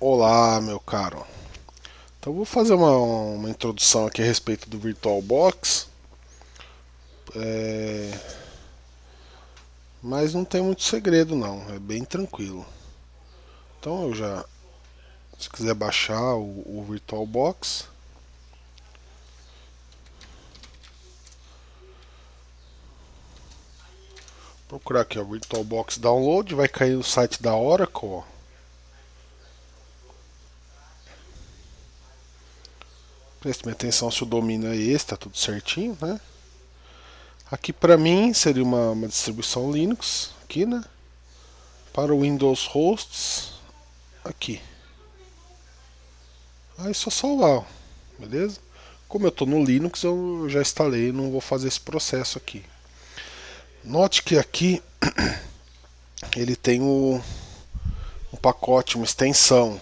Olá, meu caro. Então vou fazer uma introdução aqui a respeito do VirtualBox, mas não tem muito segredo não, é bem tranquilo. Então se quiser baixar o VirtualBox, procurar aqui o VirtualBox Download, vai cair no site da Oracle. Ó. Preste minha atenção se o domínio é esse, tá tudo certinho, né? Aqui para mim seria uma distribuição Linux, aqui, né? Para o Windows Hosts, aqui. Aí só salvar, ó, beleza? Como eu estou no Linux, eu já instalei, não vou fazer esse processo aqui. Note que aqui ele tem um pacote, uma extensão.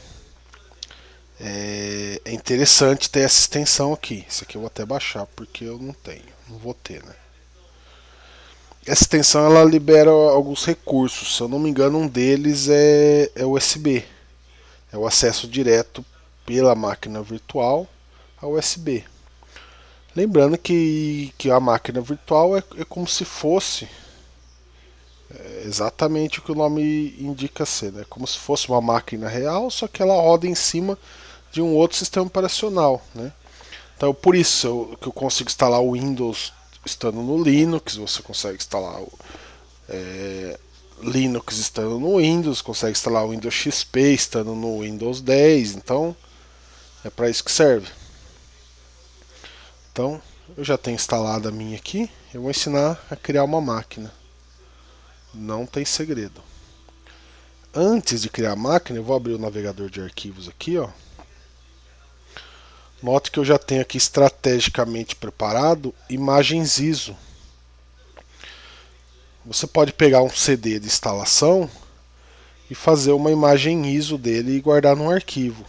É interessante ter essa extensão aqui. Isso aqui eu vou até baixar porque eu não tenho, não vou ter, né? Essa extensão ela libera alguns recursos. Se eu não me engano, um deles é USB. É o acesso direto pela máquina virtual ao USB. Lembrando que a máquina virtual é como se fosse exatamente o que o nome indica ser, né? Como se fosse uma máquina real, só que ela roda em cima de um outro sistema operacional, né? Então por isso que eu consigo instalar o Windows estando no Linux, você consegue instalar o Linux estando no Windows, consegue instalar o Windows XP estando no Windows 10, então é para isso que serve. Então eu já tenho instalado a minha aqui, eu vou ensinar a criar uma máquina. Não tem segredo. Antes de criar a máquina, eu vou abrir o navegador de arquivos aqui, ó. Note que eu já tenho aqui estrategicamente preparado imagens ISO. Você pode pegar um CD de instalação e fazer uma imagem ISO dele e guardar num arquivo.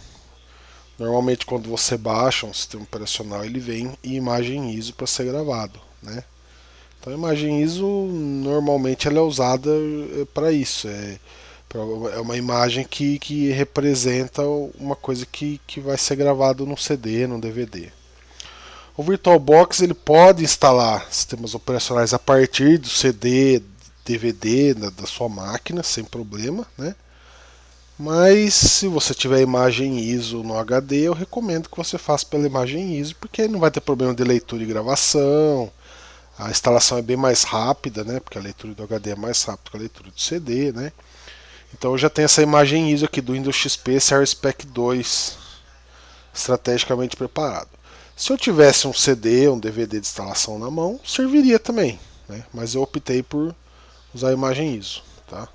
Normalmente quando você baixa um sistema operacional, ele vem em imagem ISO para ser gravado, né? Então a imagem ISO normalmente ela é usada para isso. É uma imagem que representa uma coisa que vai ser gravado num CD, num DVD. O VirtualBox ele pode instalar sistemas operacionais a partir do CD, DVD da sua máquina, sem problema, né? Mas se você tiver imagem ISO no HD, eu recomendo que você faça pela imagem ISO, porque não vai ter problema de leitura e gravação. A instalação é bem mais rápida, né? Porque a leitura do HD é mais rápida que a leitura do CD, né? Então eu já tenho essa imagem ISO aqui do Windows XP ServicePack 2 estrategicamente preparado. Se eu tivesse um CD, um DVD de instalação na mão, serviria também, né? Mas eu optei por usar a imagem ISO, tá?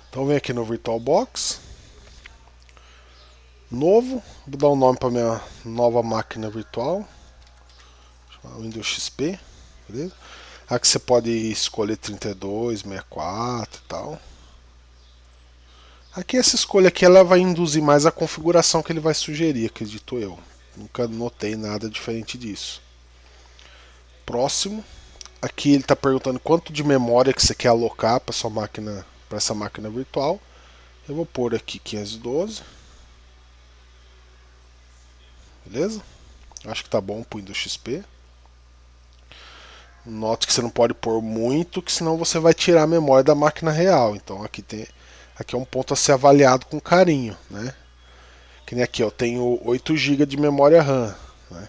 Então vem aqui no VirtualBox, novo, vou dar um nome para minha nova máquina virtual, Windows XP, beleza? Aqui você pode escolher 32, 64 e tal. Aqui essa escolha aqui ela vai induzir mais a configuração que ele vai sugerir, acredito eu. Nunca notei nada diferente disso. Próximo. Aqui ele está perguntando quanto de memória que você quer alocar para sua máquina, para essa máquina virtual. Eu vou pôr aqui 512. Beleza? Acho que tá bom para o Windows XP. Note que você não pode pôr muito, que senão você vai tirar a memória da máquina real. Então aqui é um ponto a ser avaliado com carinho, né? Que nem aqui, eu tenho 8 GB de memória RAM, né?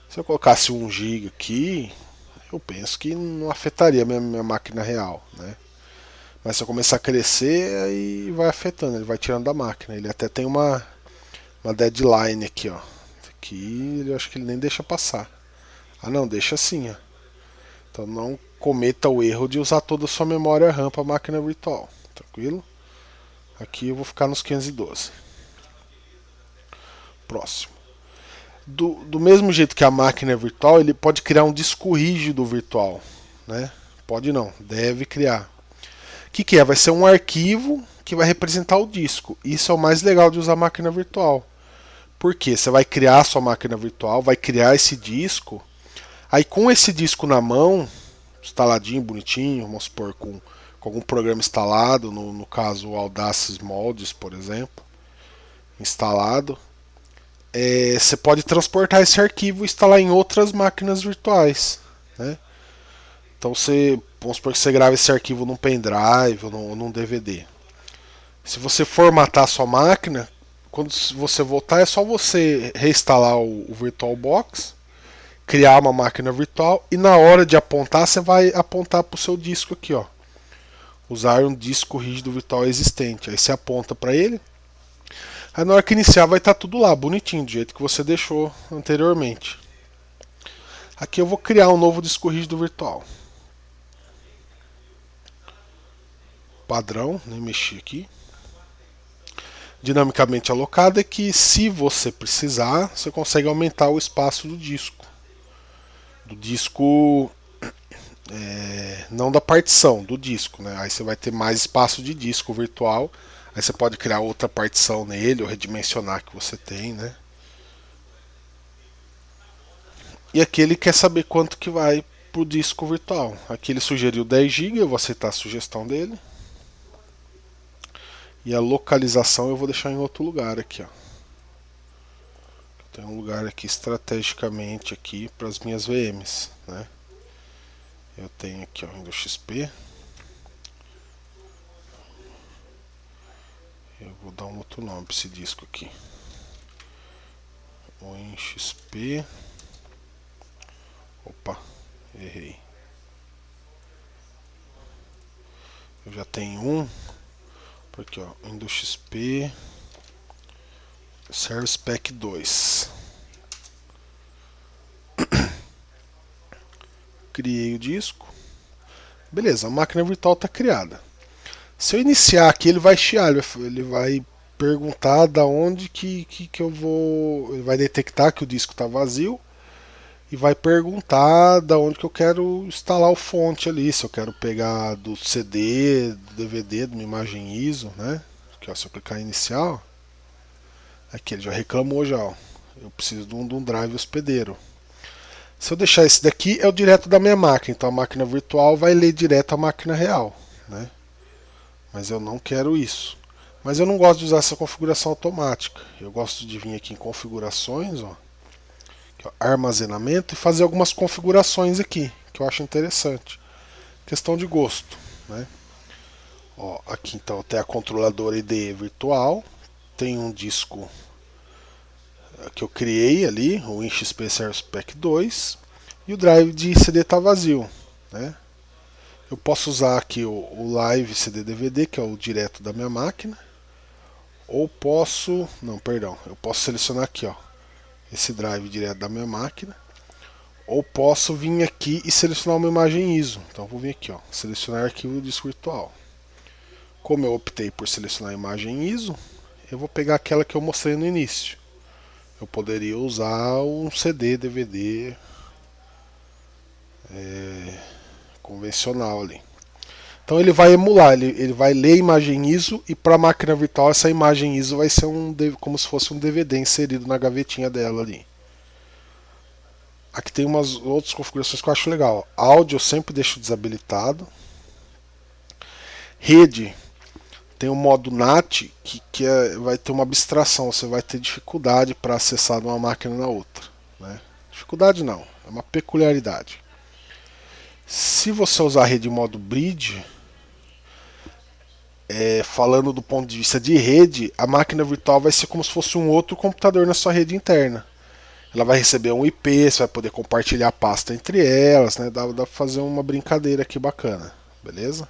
Se eu colocasse 1 GB aqui, eu penso que não afetaria a minha máquina real, né? Mas se eu começar a crescer, aí vai afetando, ele vai tirando da máquina. Ele até tem uma deadline aqui, ó. Aqui eu acho que ele nem deixa passar. Ah não, deixa assim, ó. Então não cometa o erro de usar toda a sua memória RAM para a máquina virtual, tranquilo? Aqui eu vou ficar nos 512. Próximo. Do mesmo jeito que a máquina é virtual, ele pode criar um disco rígido virtual, né? Pode não, deve criar. O que é? Vai ser um arquivo que vai representar o disco. Isso é o mais legal de usar a máquina virtual. Por quê? Você vai criar a sua máquina virtual, vai criar esse disco. Aí com esse disco na mão, instaladinho, bonitinho, vamos supor, com algum programa instalado, no caso o Audacity Mods, por exemplo. instalado, você pode transportar esse arquivo e instalar em outras máquinas virtuais, né? Então vamos supor que você grava esse arquivo num pendrive ou num DVD. Se você formatar a sua máquina, quando você voltar é só você reinstalar o VirtualBox, criar uma máquina virtual e na hora de apontar você vai apontar para o seu disco aqui, ó. Usar um disco rígido virtual existente. Aí você aponta para ele. Aí na hora que iniciar vai estar tudo lá, bonitinho, do jeito que você deixou anteriormente. Aqui eu vou criar um novo disco rígido virtual. Padrão, nem mexi aqui. Dinamicamente alocado é que, se você precisar, você consegue aumentar o espaço do disco. Do disco, não da partição, do disco, né? Aí você vai ter mais espaço de disco virtual. Aí você pode criar outra partição nele ou redimensionar que você tem, né? E aqui ele quer saber quanto que vai pro disco virtual. Aqui ele sugeriu 10 GB, eu vou aceitar a sugestão dele. E a localização eu vou deixar em outro lugar aqui, ó. Tem um lugar aqui estrategicamente aqui para as minhas VMs, né? Eu tenho aqui, ó, Windows XP. Eu vou dar um outro nome para esse disco aqui. Win XP. Opa, errei. Eu já tenho um. Porque, ó, Windows XP Service Pack 2. Criei o disco. Beleza, a máquina virtual está criada. Se eu iniciar aqui, ele vai chiar, ele vai perguntar da onde que eu vou. Ele vai detectar que o disco está vazio e vai perguntar da onde que eu quero instalar o fonte ali. Se eu quero pegar do CD, do DVD, de uma imagem ISO, né? Aqui, ó, se eu clicar em inicial, aqui ele já reclamou já, ó. Eu preciso de um drive hospedeiro. Se eu deixar esse daqui, é o direto da minha máquina. Então a máquina virtual vai ler direto a máquina real, né? Mas eu não quero isso. Mas eu não gosto de usar essa configuração automática. Eu gosto de vir aqui em configurações, ó, armazenamento, e fazer algumas configurações aqui, que eu acho interessante. Questão de gosto, né? Ó, aqui então tem a controladora IDE virtual, tem um disco que eu criei ali, o WinXP Service Pack 2, e o drive de CD está vazio, né? Eu posso usar aqui o Live CD DVD, que é o direto da minha máquina, ou posso, não, perdão, eu posso selecionar aqui, ó, esse drive direto da minha máquina, ou posso vir aqui e selecionar uma imagem ISO. Então eu vou vir aqui, ó, selecionar arquivo do disco virtual. Como eu optei por selecionar a imagem ISO, eu vou pegar aquela que eu mostrei no início. Eu poderia usar um CD, DVD convencional ali. Então ele vai emular, ele vai ler a imagem ISO, e para a máquina virtual essa imagem ISO vai ser como se fosse um DVD inserido na gavetinha dela ali. Aqui tem umas outras configurações que eu acho legal. Áudio eu sempre deixo desabilitado. Rede tem o modo NAT, vai ter uma abstração, você vai ter dificuldade para acessar de uma máquina na outra, né? Dificuldade não, é uma peculiaridade. Se você usar a rede em modo bridge, falando do ponto de vista de rede, a máquina virtual vai ser como se fosse um outro computador na sua rede interna. Ela vai receber um IP, você vai poder compartilhar a pasta entre elas, né? Dá pra fazer uma brincadeira aqui bacana, beleza?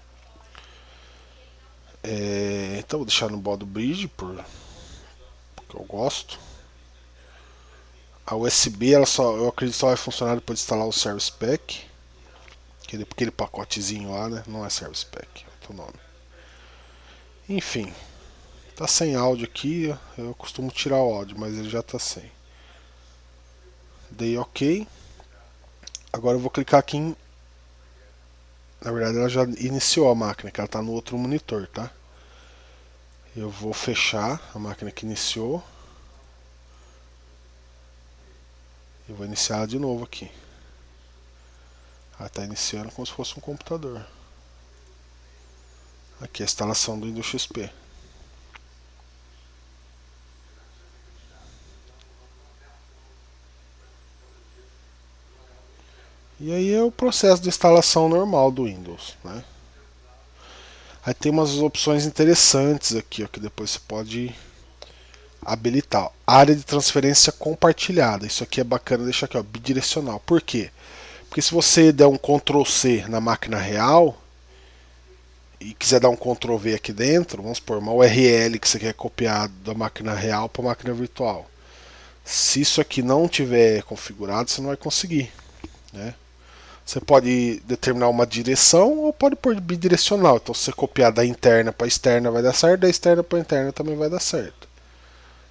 Então vou deixar no modo bridge porque eu gosto. A USB eu acredito que só vai funcionar depois de instalar o Service Pack, aquele pacotezinho lá, né? Não é Service Pack, é outro nome. Enfim, tá sem áudio aqui, eu costumo tirar o áudio, mas ele já tá sem. Dei OK. Agora eu vou clicar aqui em... Na verdade ela já iniciou a máquina, que ela tá no outro monitor, tá? Eu vou fechar a máquina que iniciou. E vou iniciar ela de novo aqui. Ela está iniciando como se fosse um computador. Aqui é a instalação do Windows XP. E aí é o processo de instalação normal do Windows, né? Aí tem umas opções interessantes aqui, ó, que depois você pode habilitar. Área de transferência compartilhada. Isso aqui é bacana deixar aqui, ó, bidirecional. Por quê? Porque se você der um Ctrl C na máquina real e quiser dar um Ctrl V aqui dentro, vamos supor, uma URL que você quer copiar da máquina real para a máquina virtual. Se isso aqui não tiver configurado, você não vai conseguir, né? Você pode determinar uma direção ou pode pôr bidirecional. Então, se você copiar da interna para externa vai dar certo, da externa para interna também vai dar certo.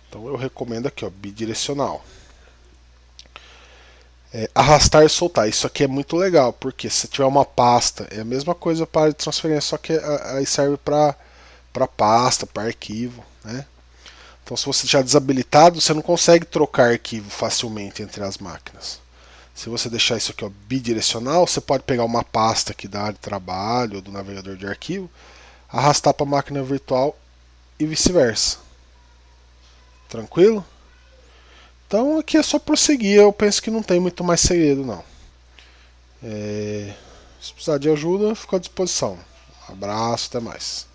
Então, eu recomendo aqui, ó, bidirecional. Arrastar e soltar. Isso aqui é muito legal, porque se tiver uma pasta, é a mesma coisa para transferência, só que aí serve para pasta, para arquivo, né? Então, se você deixar desabilitado, você não consegue trocar arquivo facilmente entre as máquinas. Se você deixar isso aqui, ó, bidirecional, você pode pegar uma pasta aqui da área de trabalho ou do navegador de arquivo, arrastar para a máquina virtual e vice-versa. Tranquilo? Então aqui é só prosseguir, eu penso que não tem muito mais segredo não. Se precisar de ajuda, fico à disposição. Um abraço, até mais.